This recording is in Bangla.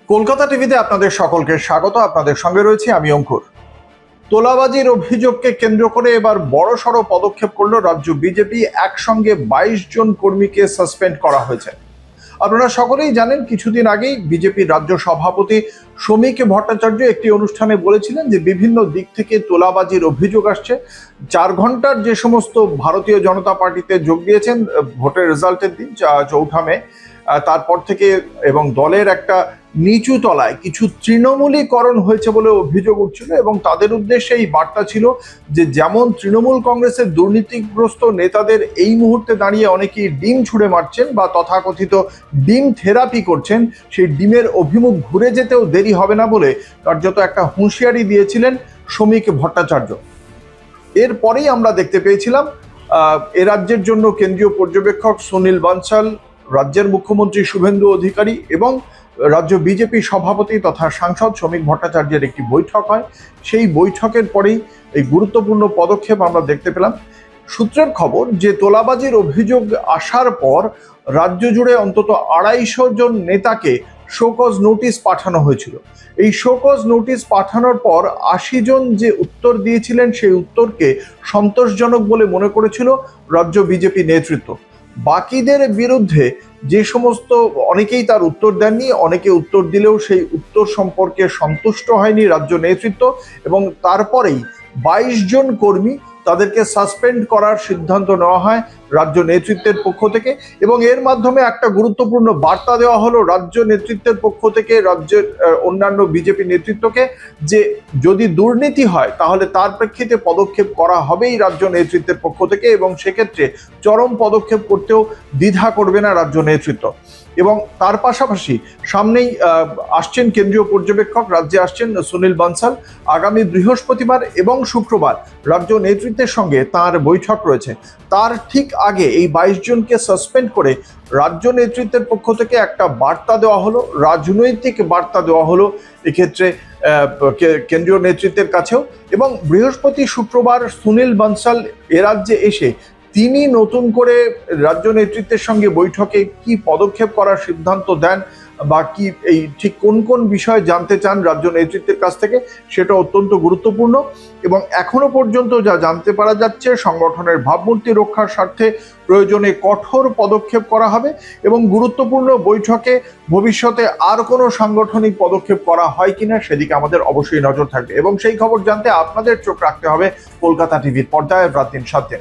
কলকাতা টিভিতে আপনাদের সকলকে স্বাগত। আপনাদের সঙ্গে রয়েছে আমি অঙ্কুর। তোলাবাজির অভিযোগকে কেন্দ্র করে এবার বড়সড় পদক্ষেপ করলো রাজ্য বিজেপি। একসঙ্গে 22 জন কর্মীকে সাসপেন্ড করা হয়েছে। আপনারা সকলেই জানেন, কিছুদিন আগেই বিজেপির রাজ্য সভাপতি শ্রমিক ভট্টাচার্য একটি অনুষ্ঠানে বলেছিলেন যে বিভিন্ন দিক থেকে তোলাবাজির অভিযোগ আসছে। 4 ঘন্টার যে সমস্ত ভারতীয় জনতা পার্টিতে যোগ দিয়েছেন ভোটের রেজাল্টের দিন 4 মে, তারপর থেকে এবং দলের একটা নিচু তলায় কিছু তৃণমূলীকরণ হয়েছে বলে অভিযোগ উঠছিল এবং তাদের উদ্দেশ্যে এই বার্তা ছিল যে যেমন তৃণমূল কংগ্রেসের দুর্নীতিগ্রস্ত নেতাদের এই মুহূর্তে দাঁড়িয়ে অনেকেই ডিম ছুঁড়ে মারছেন বা তথাকথিত ডিম থেরাপি করছেন, সেই ডিমের অভিমুখ ঘুরে যেতেও দেরি হবে না বলে কার্যত একটা হুঁশিয়ারি দিয়েছিলেন শ্রমিক ভট্টাচার্য। এরপরেই আমরা দেখতে পেয়েছিলাম এ রাজ্যের জন্য কেন্দ্রীয় পর্যবেক্ষক সুনীল বানসাল, রাজ্যের মুখ্যমন্ত্রী শুভেন্দু অধিকারী এবং রাজ্য বিজেপি সভাপতি তথা সাংসদ শ্রমিক ভট্টাচার্যের একটি বৈঠক হয়। সেই বৈঠকের পরেই এই গুরুত্বপূর্ণ পদক্ষেপ আমরা দেখতে পেলাম। সূত্রের খবর যে তোলাবাজির অভিযোগ আসার পর রাজ্য জুড়ে অন্তত 250 জন নেতাকে শোকজ নোটিশ পাঠানো হয়েছিল। এই শোকজ নোটিশ পাঠানোর পর 80 জন যে উত্তর দিয়েছিলেন সেই উত্তরকে সন্তোষজনক বলে মনে করেছিল রাজ্য বিজেপি নেতৃত্ব। বাকিদের বিরুদ্ধে যে সমস্ত অনেকেই তার উত্তর দেননি, অনেকে উত্তর দিলেও সেই উত্তর সম্পর্কে সন্তুষ্ট হয়নি রাজ্য নেতৃত্ব এবং তারপরেই 22 জন কর্মী তাদেরকে সাসপেন্ড করার সিদ্ধান্ত নেওয়া হয় রাজ্য নেতৃত্বের পক্ষ থেকে এবং এর মাধ্যমে একটা গুরুত্বপূর্ণ বার্তা দেওয়া হলো রাজ্য নেতৃত্বের পক্ষ থেকে রাজ্যের অন্যান্য বিজেপি নেতৃত্বকে যে যদি দুর্নীতি হয় তাহলে তার প্রেক্ষিতে পদক্ষেপ করা হবেই রাজ্য নেতৃত্বের পক্ষ থেকে এবং সেক্ষেত্রে চরম পদক্ষেপ করতেও দ্বিধা করবে না রাজ্য নেতৃত্ব। এবং তার পাশাপাশি সামনেই আসছেন কেন্দ্রীয় পর্যবেক্ষক, রাজ্যে আসছেন সুনীল বানসাল। আগামী বৃহস্পতিবার এবং শুক্রবার রাজ্য নেতৃত্বের সঙ্গে তার বৈঠক রয়েছে। তার ঠিক আগে এই 22 জনকে সাসপেন্ড করে রাজ্য নেতৃত্বের পক্ষ থেকে একটা বার্তা দেওয়া হলো, রাজনৈতিক বার্তা দেওয়া হলো এক্ষেত্রে কেন্দ্রীয় নেতৃত্বের কাছেও। এবং বৃহস্পতি শুক্রবার সুনীল বানসাল এ রাজ্যে এসে তিনি নতুন করে রাজ্য নেতৃত্বের সঙ্গে বৈঠকে কি পদক্ষেপ করার সিদ্ধান্ত দেন বা কি এই ঠিক কোন কোন বিষয় জানতে চান রাজ্য নেতৃত্বের কাছ থেকে, সেটা অত্যন্ত গুরুত্বপূর্ণ। এবং এখনো পর্যন্ত যা জানতে পারা যাচ্ছে, সংগঠনের ভাবমূর্তি রক্ষার স্বার্থে প্রয়োজনে কঠোর পদক্ষেপ করা হবে এবং গুরুত্বপূর্ণ বৈঠকে ভবিষ্যতে আর কোনো সাংগঠনিক পদক্ষেপ করা হয় কিনা সেদিকে আমাদের অবশ্যই নজর থাকবে এবং সেই খবর জানতে আপনাদের চোখ রাখতে হবে কলকাতা টিভির পর্দায় রাত 3-7 দিন।